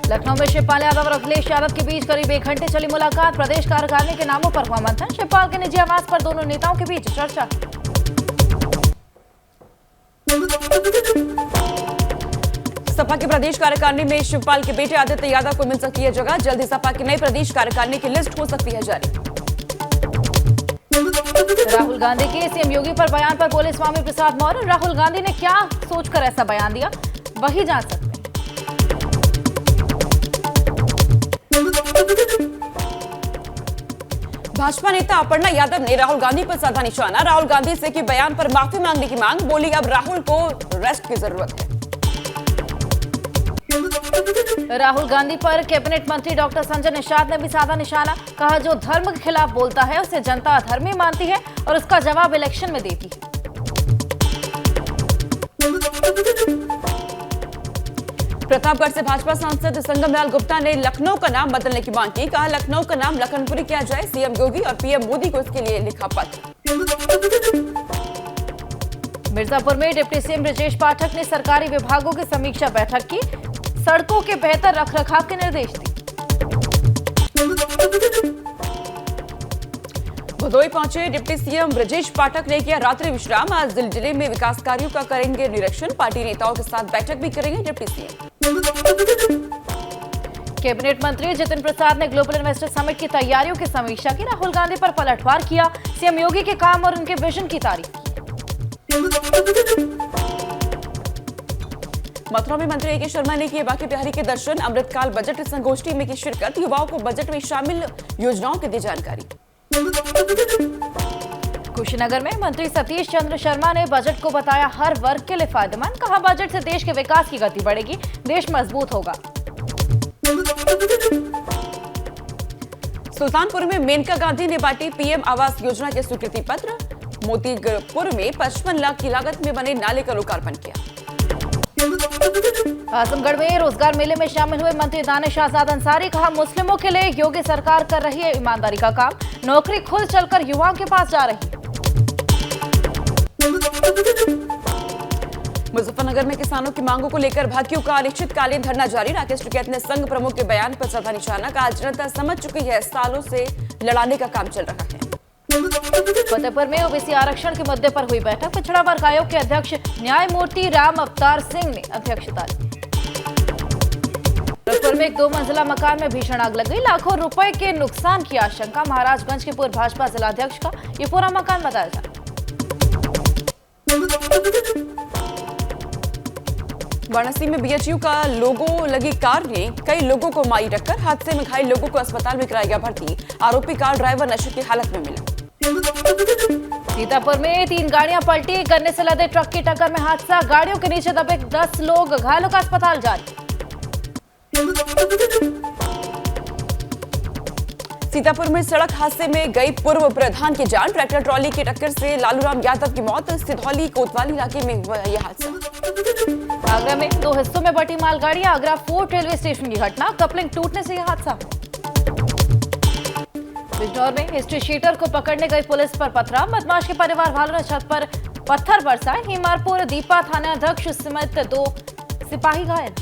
लखनऊ में शिवपाल यादव और अखिलेश यादव के बीच करीब 1 घंटे चली मुलाकात। प्रदेश कार्यकारिणी के नामों पर हुआ मंथन। शिवपाल के निजी आवास पर दोनों नेताओं के बीच चर्चा। सपा की प्रदेश कार्यकारिणी में शिवपाल के बेटे आदित्य यादव को मिल सकती है जगह। जल्दी सपा की नई प्रदेश कार्यकारिणी की लिस्ट हो सकती है जारी। राहुल गांधी के सीएम योगी पर बयान पर बोले स्वामी प्रसाद मौर्य। राहुल गांधी ने क्या सोचकर ऐसा बयान दिया, वही जान सकते हैं। भाजपा नेता अपर्णा यादव ने राहुल गांधी पर साधा निशाना। राहुल गांधी से की बयान पर माफी मांगने की मांग। बोली अब राहुल को रेस्ट की जरूरत है। राहुल गांधी पर कैबिनेट मंत्री डॉक्टर संजय निषाद ने भी साधा निशाना। कहा जो धर्म के खिलाफ बोलता है उसे जनता अधर्मी मानती है और उसका जवाब इलेक्शन में देती है। प्रतापगढ़ से भाजपा सांसद संगमलाल गुप्ता ने लखनऊ का नाम बदलने की मांग की। कहा लखनऊ का नाम लखनपुरी किया जाए। सीएम योगी और पीएम मोदी को इसके लिए लिखा पत्र। मिर्जापुर में डिप्टी सीएम ब्रजेश पाठक ने सरकारी विभागों की समीक्षा बैठक की। सड़कों के बेहतर रखरखाव के निर्देश दिए। भदोई पहुंचे डिप्टी सीएम ब्रजेश पाठक ने किया रात्रि विश्राम। आज जिले में विकास कार्यों का करेंगे निरीक्षण। पार्टी नेताओं के साथ बैठक भी करेंगे डिप्टी सीएम। कैबिनेट मंत्री जितिन प्रसाद ने ग्लोबल इन्वेस्टर समिट की तैयारियों की समीक्षा की। राहुल गांधी पर पलटवार किया। सीएम योगी के काम और उनके विजन की तारीफ की। मथुरा में मंत्री ए.के. शर्मा ने किए बांके बिहारी के दर्शन। अमृतकाल बजट संगोष्ठी में की शिरकत। युवाओं को बजट में शामिल योजनाओं की दी जानकारी। कुशीनगर में मंत्री सतीश चंद्र शर्मा ने बजट को बताया हर वर्ग के लिए फायदेमंद। कहा बजट से देश के विकास की गति बढ़ेगी, देश मजबूत होगा। सुल्तानपुर में मेनका गांधी ने बांटी पीएम आवास योजना के स्वीकृति पत्र। मोतीपुर में 55 लाख की लागत में बने नाले का लोकार्पण किया। आजमगढ़ में रोजगार मेले में शामिल हुए मंत्री दानिश आजाद अंसारी। कहा मुस्लिमों के लिए योगी सरकार कर रही है ईमानदारी का काम। नौकरी खुद चलकर युवाओं के पास जा रही है। मुजफ्फरनगर में किसानों की मांगों को लेकर भाकियों का अनिश्चितकालीन धरना जारी। राकेश टिकैत ने संघ प्रमुख के बयान पर साधा निशाना। कहा जनता समझ चुकी है, सालों से लड़ाने का काम चल रहा है। फतेहपुर में ओबीसी आरक्षण के मुद्दे पर हुई बैठक। पिछड़ा वर्ग आयोग के अध्यक्ष न्यायमूर्ति राम अवतार सिंह ने अध्यक्षता की। गोरखपुर में एक 2 मंजिला मकान में भीषण आग लग गई। लाखों रुपए के नुकसान की आशंका। महाराजगंज के पूर्व भाजपा जिलाध्यक्ष का ये पूरा मकान बताया जाए। वाराणसी में बीएचयू का लोगो लगी कार ने कई लोगों को मारी टक्कर। हादसे में घायल लोगों को अस्पताल में कराया गया भर्ती। आरोपी कार ड्राइवर नशे की हालत में मिला। सीतापुर में 3 गाड़ियां पलटी। गन्ने से लदे ट्रक की टक्कर में हादसा। गाड़ियों के नीचे दबे 10 लोग। घायलों का अस्पताल जारी। सीतापुर में सड़क हादसे में गई पूर्व प्रधान की जान। ट्रैक्टर ट्रॉली की टक्कर से लालूराम यादव की मौत। सिधौली कोतवाली इलाके में हुआ यह हादसा। आगरा में 2 हिस्सों में बटी मालगाड़ी। आगरा फोर्ट रेलवे स्टेशन की घटना। कपलिंग टूटने से यह हादसा। बिजनौर में हिस्ट्री शीटर को पकड़ने गई पुलिस पर पथराव। बदमाश के परिवार वालों ने छत पर पत्थर बरसाए। हिमारपुर दीपा थानाध्यक्ष समेत 2 सिपाही घायल।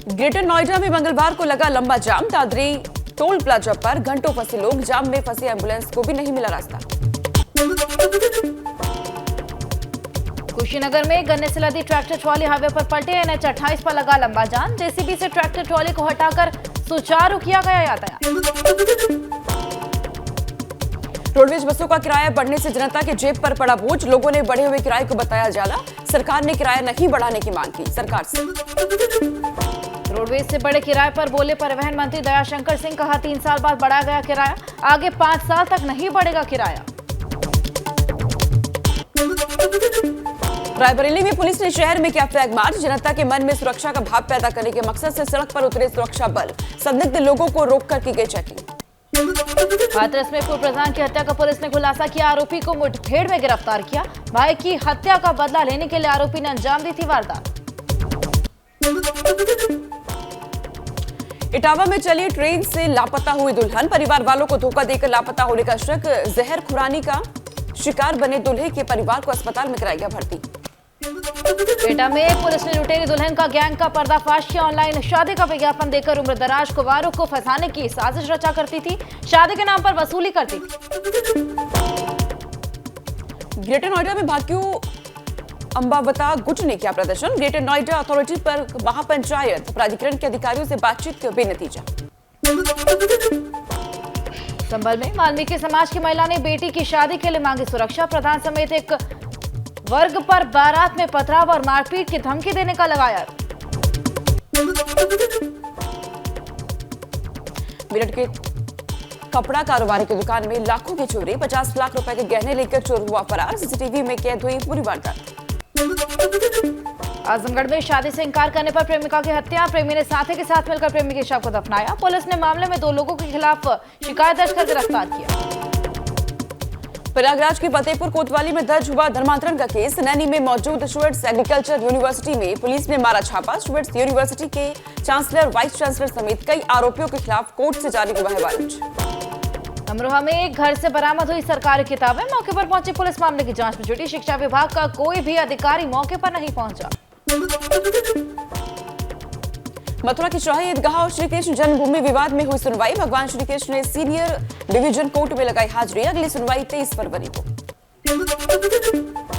ग्रेटर नोएडा में मंगलवार को लगा लंबा जाम। दादरी टोल प्लाजा पर घंटों फंसे लोग। जाम में फंसी एम्बुलेंस को भी नहीं मिला रास्ता। कुशीनगर में गन्ने से लदी ट्रैक्टर ट्रॉली हाईवे पर पलटे। NH 28 पर लगा लंबा जाम। जेसीबी से ट्रैक्टर ट्रॉली को हटाकर सुचारू किया गया यातायात। रोडवेज बसों का किराया बढ़ने से जनता के जेब पर पड़ा बोझ। लोगों ने बढ़े हुए किराए को बताया जाला। सरकार ने किराया नहीं बढ़ाने की मांग की सरकार से। रोडवेज से बड़े किराए पर बोले परिवहन मंत्री दयाशंकर सिंह। कहा 3 साल बाद बढ़ाया गया किराया। आगे 5 साल तक नहीं बढ़ेगा किराया। रायबरेली में पुलिस ने शहर में किया फ्लैग मार्च। जनता के मन में सुरक्षा का भाव पैदा करने के मकसद से सड़क पर उतरे सुरक्षा बल। संदिग्ध लोगों को रोककर की गई चेकिंग। हाथरस में पूर्व प्रधान की हत्या का पुलिस ने खुलासा किया। आरोपी को मुठभेड़ में गिरफ्तार किया। भाई की हत्या का बदला लेने के लिए आरोपी ने अंजाम दी थी वारदात। इटावा में चली ट्रेन से लापता हुई दुल्हन, परिवार वालों को धोखा देकर लापता होने का शक। जहर खुरानी का शिकार बने दूल्हे के परिवार को अस्पताल में कराया गया भर्ती। एटा में पुलिस ने लुटेरी दुल्हन का गैंग का पर्दाफाश किया। ऑनलाइन शादी का विज्ञापन देकर उम्रदराज कुंवारों को फंसाने की साजिश रचा करती थी, शादी के नाम पर वसूली करती थी। ग्रेटर नोएडा में भाकियू अंबावता गुट ने किया प्रदर्शन। ग्रेटर नोएडा अथॉरिटी पर महापंचायत प्राधिकरण के अधिकारियों से बातचीत बेनतीजा। संभल में वाल्मीकि समाज की महिला ने बेटी की शादी के लिए मांगी सुरक्षा। प्रधान समेत एक वर्ग पर बारात में पथराव और मारपीट की धमकी देने का लगाया आरोप। मेरठ के कपड़ा कारोबारी की दुकान में लाखों की चोरी, 50 लाख रुपए के गहने लेकर चोर हुआ फरार। सीसीटीवी में कैद हुई पूरी वारदात। आजमगढ़ में शादी से इंकार करने पर प्रेमिका की हत्या, प्रेमी ने साथी के साथ मिलकर प्रेमी के शव को दफनाया। पुलिस ने मामले में 2 लोगों के खिलाफ शिकायत दर्ज कर गिरफ्तार किया। प्रयागराज की फतेहपुर कोतवाली में दर्ज हुआ धर्मांतरण का केस। नैनी में मौजूद स्टूडेंट्स एग्रीकल्चर यूनिवर्सिटी में पुलिस ने मारा छापा। स्टूडेंट्स यूनिवर्सिटी के चांसलर, वाइस चांसलर समेत कई आरोपियों के खिलाफ कोर्ट से जारी हुआ है वारंट। अमरोहा में एक घर से बरामद हुई सरकारी किताबें, मौके पर पहुंची पुलिस मामले की जांच में जुटी। शिक्षा विभाग का कोई भी अधिकारी मौके पर नहीं पहुंचा। मथुरा की शाही ईदगाह और श्री कृष्ण जन्मभूमि विवाद में हुई सुनवाई। भगवान श्री कृष्ण ने सीनियर डिवीजन कोर्ट में लगाई हाजिरी। अगली सुनवाई 23 फरवरी को।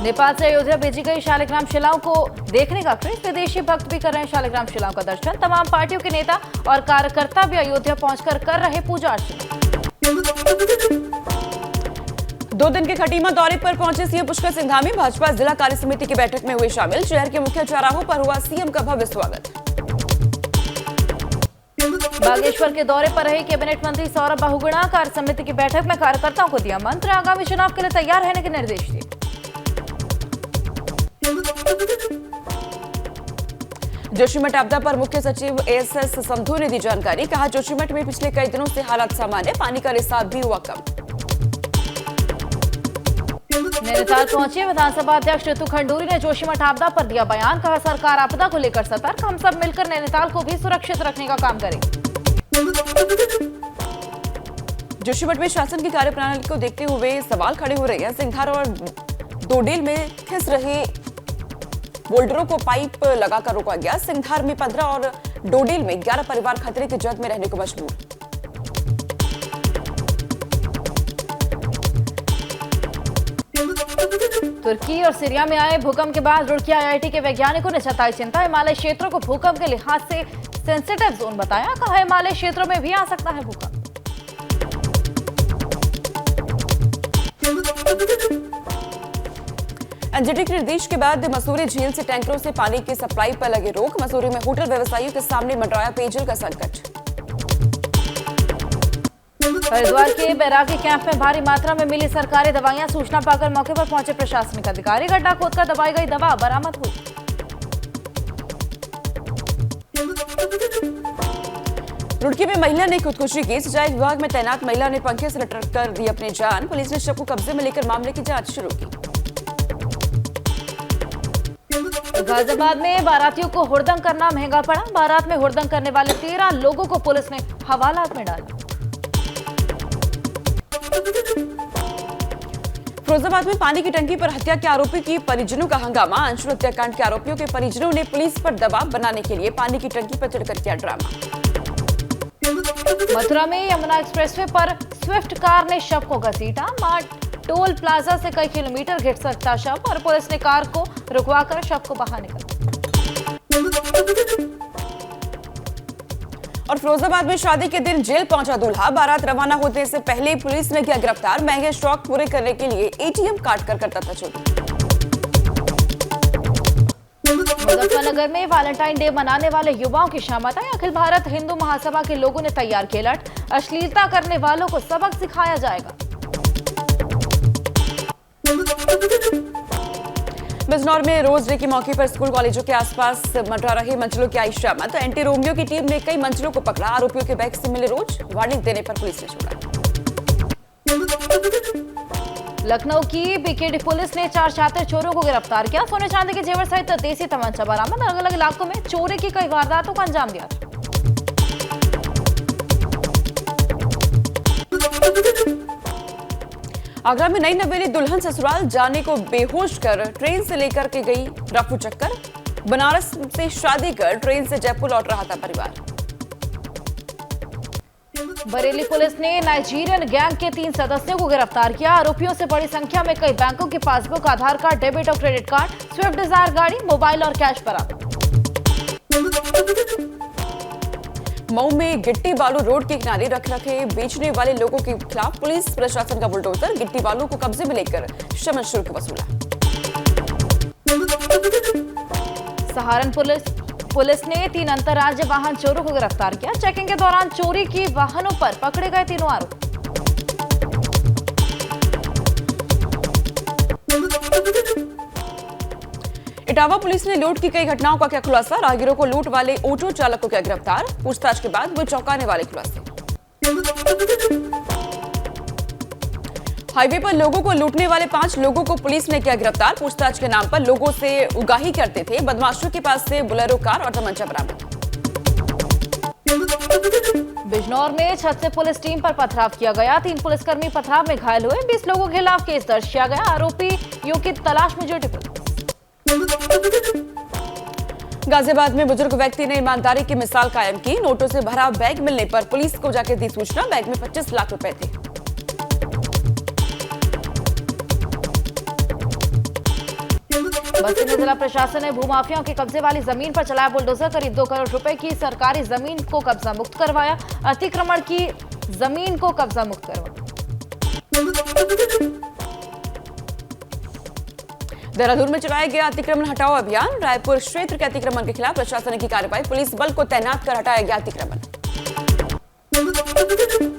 नेपाल से अयोध्या भेजी गई शालिग्राम शिलाओं को देखने का क्रेज, विदेशी भक्त भी कर रहे हैं शालिग्राम शिलाओं का दर्शन। तमाम पार्टियों के नेता और कार्यकर्ता भी अयोध्या पहुंचकर कर रहे पूजा अर्चना। 2 दिन के खटीमा दौरे पर पहुंचे सीएम पुष्कर सिंह धामी। भाजपा जिला कार्य समिति की बैठक में हुए शामिल। शहर के मुख्य चौराहों पर हुआ सीएम का भव्य स्वागत। बागेश्वर के दौरे पर रहे कैबिनेट मंत्री सौरभ बहुगुणा, कार्य समिति की बैठक में कार्यकर्ताओं को दिया मंत्र, आगामी चुनाव के लिए तैयार रहने के निर्देश दिए। जोशीमठ आपदा पर मुख्य सचिव एएसएस संधू ने दी जानकारी। कहा जोशीमठ में पिछले कई दिनों से हालात सामान्य, पानी का रिसाव भी हुआ कम। नैनीताल पहुंचे विधानसभा अध्यक्ष ऋतु खंडूरी ने जोशीमठ आपदा पर दिया बयान। कहा सरकार आपदा को लेकर सतर्क, हम सब मिलकर नैनीताल को भी सुरक्षित रखने का काम करेंगे। जोशीमठ में शासन की कार्यप्रणाली को देखते हुए सवाल खड़े हो रहे हैं। सिंघार और डोडेल में खिस रहे बोल्डरों को पाइप लगाकर रोका गया। सिंघार में 15 और डोडेल में 11 परिवार खतरे की जद में रहने को मजबूर। तुर्की और सीरिया में आए भूकंप के बाद रुड़की आईआईटी के वैज्ञानिकों ने जताई चिंता। हिमालय क्षेत्रों को भूकंप के लिहाज से सेंसिटिव जोन बताया। कहा हिमालय क्षेत्रों में भी आ सकता है भूकंप। एनजीटी के निर्देश के बाद मसूरी झील से टैंकरों से पानी की सप्लाई पर लगे रोक। मसूरी में होटल व्यवसायियों के सामने मंडराया पेयजल का संकट। हरिद्वार के बैरागी कैंप में भारी मात्रा में मिली सरकारी दवाइयां, सूचना पाकर मौके पर पहुंचे प्रशासनिक अधिकारी। गड्ढा खोदकर दबाई गई दवा बरामद हुई। रुड़की में महिला ने खुदकुशी की। सिंचाई विभाग में तैनात महिला ने पंखे से लटक कर दी अपनी जान। पुलिस ने शव को कब्जे में लेकर मामले की जांच शुरू की। गाजियाबाद में बारातियों को हुड़दंग करना महंगा पड़ा। बारात में हुड़दंग करने वाले 13 लोगों को पुलिस ने हवालात में डाला। फिरोजाबाद में पानी की टंकी पर हत्या के आरोपी की परिजनों का हंगामा। अंशुल हत्याकांड के आरोपियों के परिजनों ने पुलिस पर दबाव बनाने के लिए पानी की टंकी पर चढ़कर किया ड्रामा। मथुरा में यमुना एक्सप्रेसवे पर स्विफ्ट कार ने शव को घसीटा। टोल प्लाजा से कई किलोमीटर घिर सकता शव और पुलिस ने कार को रुकवाकर शव को बाहर निकाला। और फिरोजाबाद में शादी के दिन जेल पहुंचा दूल्हा। बारात रवाना होने से पहले पुलिस ने किया गिरफ्तार। महंगे स्टॉक पूरे करने के लिए एटीएम काट कर करता था चोरी। मुजफ्फरनगर में वैलेंटाइन डे मनाने वाले युवाओं की शामत आई। अखिल भारत हिंदू महासभा के लोगों ने तैयार किया लट। अश्लीलता करने वालों को सबक सिखाया जाएगा। बिजनौर में रोज डे के मौके पर स्कूल कॉलेजों के आसपास मंडरा रहे मंचलों की आई शामत। एंटी रोमियो की टीम ने कई मंचलों को पकड़ा। आरोपियों के बैग से मिले रोज, वार्निंग देने पर पुलिस ने छोड़ा। लखनऊ की बीकेडी पुलिस ने 4 शातिर चोरों को गिरफ्तार किया। सोने चांदी के जेवर सहित देसी तमंचा बरामद। अलग अलग इलाकों में चोरी की कई वारदातों को अंजाम दिया था। आगरा में नई नवेली दुल्हन ससुराल जाने को बेहोश कर ट्रेन से लेकर के गई रफू चक्कर। बनारस से शादी कर ट्रेन से जयपुर लौट रहा था परिवार। बरेली पुलिस ने नाइजीरियन गैंग के 3 सदस्यों को गिरफ्तार किया। आरोपियों से बड़ी संख्या में कई बैंकों की पासबुक, आधार कार्ड, डेबिट और क्रेडिट कार्ड, स्विफ्ट डिजायर गाड़ी, मोबाइल और कैश बरामद। मऊ में गिट्टी बालू रोड के किनारे रख रखे बेचने वाले लोगों के खिलाफ पुलिस प्रशासन का बुलडोजर गिट्टी बालू को कब्जे में लेकर शमन शुल्क वसूला। सहारनपुर पुलिस ने 3 अंतर्राज्यीय वाहन चोरों को गिरफ्तार किया। चेकिंग के दौरान चोरी की वाहनों पर पकड़े गए तीनों आरोपी। इटावा पुलिस ने लूट की कई घटनाओं का किया खुलासा। राहगीरों को लूट वाले ऑटो चालक को किया गिरफ्तार। पूछताछ के बाद वो चौंकाने वाले खुलासे। हाईवे पर लोगों को लूटने वाले 5 लोगों को पुलिस ने किया गिरफ्तार। पूछताछ के नाम पर लोगों से उगाही करते थे। बदमाशों के पास से बुलेरो कार और तमंचा बरामद। बिजनौर में छत से पुलिस टीम पर पथराव किया गया। 3 पुलिसकर्मी पथराव में घायल हुए। 20 लोगों के खिलाफ केस दर्ज किया गया। आरोपियों की तलाश में जुटी पुलिस। गाजियाबाद में बुजुर्ग व्यक्ति ने ईमानदारी की मिसाल कायम की। नोटों से भरा बैग मिलने पर पुलिस को जाकर दी सूचना। बैग में 25 लाख रुपए थे। बस्ती में जिला प्रशासन ने भूमाफियाओं के कब्जे वाली जमीन पर चलाया बुलडोजर। करीब 2 करोड़ रुपए की सरकारी जमीन को कब्जा मुक्त करवाया। अतिक्रमण की जमीन को कब्जा मुक्त करवाया। देहरादून में चलाया गया अतिक्रमण हटाओ अभियान। रायपुर क्षेत्र के अतिक्रमण के खिलाफ प्रशासन की कार्रवाई। पुलिस बल को तैनात कर हटाया गया अतिक्रमण।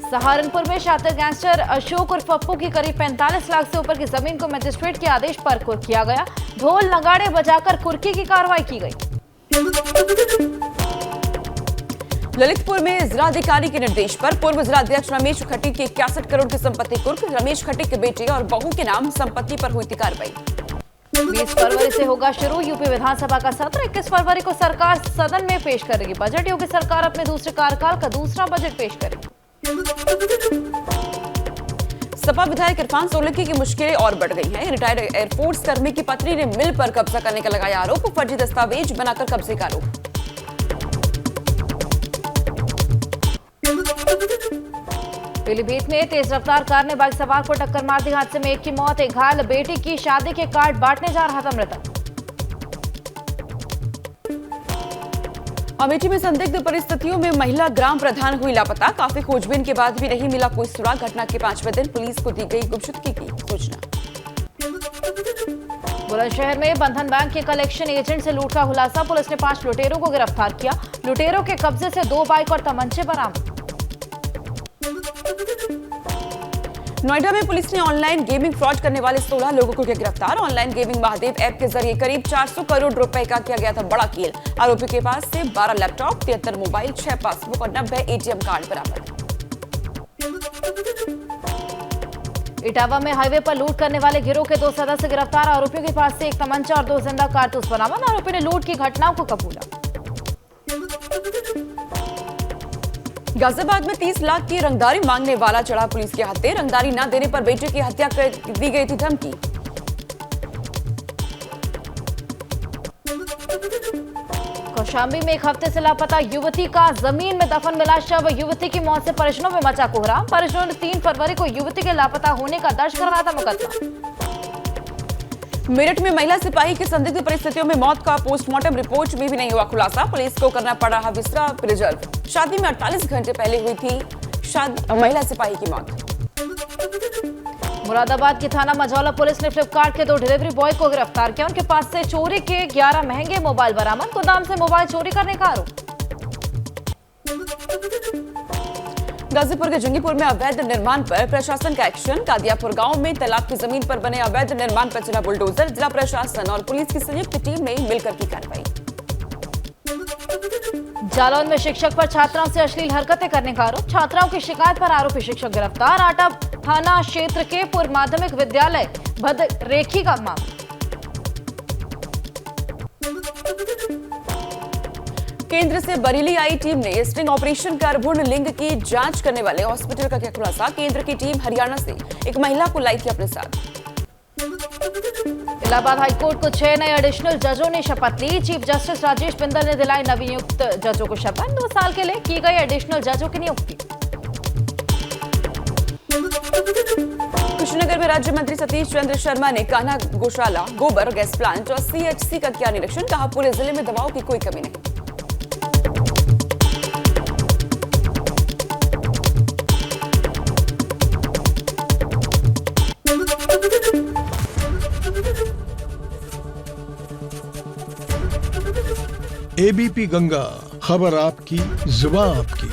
सहारनपुर में शातिर गैंगस्टर अशोक और पप्पू की करीब 45 लाख से ऊपर की जमीन को मजिस्ट्रेट के आदेश पर कुर्क किया गया। ढोल नगाड़े बजाकर कुर्की की कार्रवाई की गई। ललितपुर में जिलाधिकारी के निर्देश पर पूर्व जिलाध्यक्ष रमेश खटीक की 61 करोड़ की संपत्ति कुर्क। रमेश खटीक के बेटे और बहू के नाम संपत्ति पर हुई थी कार्रवाई। 20 फरवरी से होगा शुरू यूपी विधानसभा का सत्र। 21 फरवरी को सरकार सदन में पेश करेगी बजट। योगी सरकार अपने दूसरे कार्यकाल का दूसरा बजट पेश करेगी। सपा विधायक इरफान सोलंकी की मुश्किलें और बढ़ गई हैं। रिटायर्ड एयरफोर्स कर्मी की पत्नी ने मिल पर कब्जा करने का लगाया आरोप। फर्जी दस्तावेज बनाकर कब्जे का आरोप। पीलीभीत में तेज रफ्तार कार ने बाइक सवार को टक्कर मार दी। हादसे में एक की मौत, एक घायल। बेटी की शादी के कार्ड बांटने जा रहा था मृतक। अमेठी में संदिग्ध परिस्थितियों में महिला ग्राम प्रधान हुई लापता। काफी खोजबीन के बाद भी नहीं मिला कोई सुराग। घटना के 5वें दिन पुलिस को दी गई गुमशुदगी की सूचना। बुलंदशहर में बंधन बैंक के कलेक्शन एजेंट से लूट का खुलासा। पुलिस ने 5 लुटेरों को गिरफ्तार किया। लुटेरों के कब्जे से 2 बाइक और तमंचे बरामद। नोएडा में पुलिस ने ऑनलाइन गेमिंग फ्रॉड करने वाले 16 लोगों को किया गिरफ्तार। ऑनलाइन गेमिंग महादेव ऐप के जरिए करीब 400 करोड़ रुपए का किया गया था बड़ा खेल। आरोपी के पास से 12 लैपटॉप, 73 मोबाइल, 6 पासबुक और 90 एटीएम कार्ड बरामद। इटावा में हाईवे पर लूट करने वाले गिरोह के 2 सदस्य गिरफ्तार। आरोपियों के पास से 1 तमंचा और 2 जिंदा कारतूस बरामद। आरोपी ने लूट की घटनाओं को कबूला। गाजियाबाद में 30 लाख की रंगदारी मांगने वाला चढ़ा पुलिस के हत्थे। रंगदारी न देने पर बेटे की हत्या कर दी गई थी धमकी। कौशाम्बी में 1 हफ्ते से लापता युवती का जमीन में दफन मिला शव। युवती की मौत से परिजनों में मचा कोहराम। परिजनों ने 3 फरवरी को युवती के लापता होने का दर्ज करवाया था मुकदमा। मेरठ में महिला सिपाही की संदिग्ध परिस्थितियों में मौत का पोस्टमार्टम रिपोर्ट में भी नहीं हुआ खुलासा। पुलिस को करना पड़ रहा विसरा रिजर्व। शादी में 48 घंटे पहले हुई थी महिला सिपाही की मौत। मुरादाबाद की थाना मझौला पुलिस ने फ्लिपकार्ट के 2 डिलीवरी बॉय को गिरफ्तार किया। उनके पास से चोरी के 11 महंगे मोबाइल बरामद। गोदाम से मोबाइल चोरी करने का आरोप। गाजीपुर के जंगीपुर में अवैध निर्माण पर प्रशासन का एक्शन। कादियापुर गांव में तालाब की जमीन पर बने अवैध निर्माण पर चला बुलडोजर। जिला प्रशासन और पुलिस की संयुक्त टीम ने मिलकर की कार्रवाई। जालौन में शिक्षक पर छात्राओं से अश्लील हरकतें करने का आरोप। छात्राओं की शिकायत पर आरोपी शिक्षक गिरफ्तार। आटा थाना क्षेत्र के पूर्व माध्यमिक विद्यालय भद्रेखी का मामला। केंद्र से बरेली आई टीम ने स्टिंग ऑपरेशन कर भ्रूण लिंग की जांच करने वाले हॉस्पिटल का किया खुलासा। केंद्र की टीम हरियाणा से एक महिला को लाई थी अपने साथ। इलाहाबाद हाईकोर्ट को 6 नए एडिशनल जजों ने शपथ ली। चीफ जस्टिस राजेश बिंदल ने दिलाई नवनियुक्त जजों को शपथ। 2 साल के लिए की गई एडिशनल जजों की नियुक्ति। कुशीनगर में राज्य मंत्री सतीश चंद्र शर्मा ने कान्हा गौशाला, गोबर गैस प्लांट और सीएचसी का किया निरीक्षण। कहा पूरे जिले में दवाओं की कोई कमी नहीं। एबीपी गंगा, खबर आपकी, जुबान आपकी।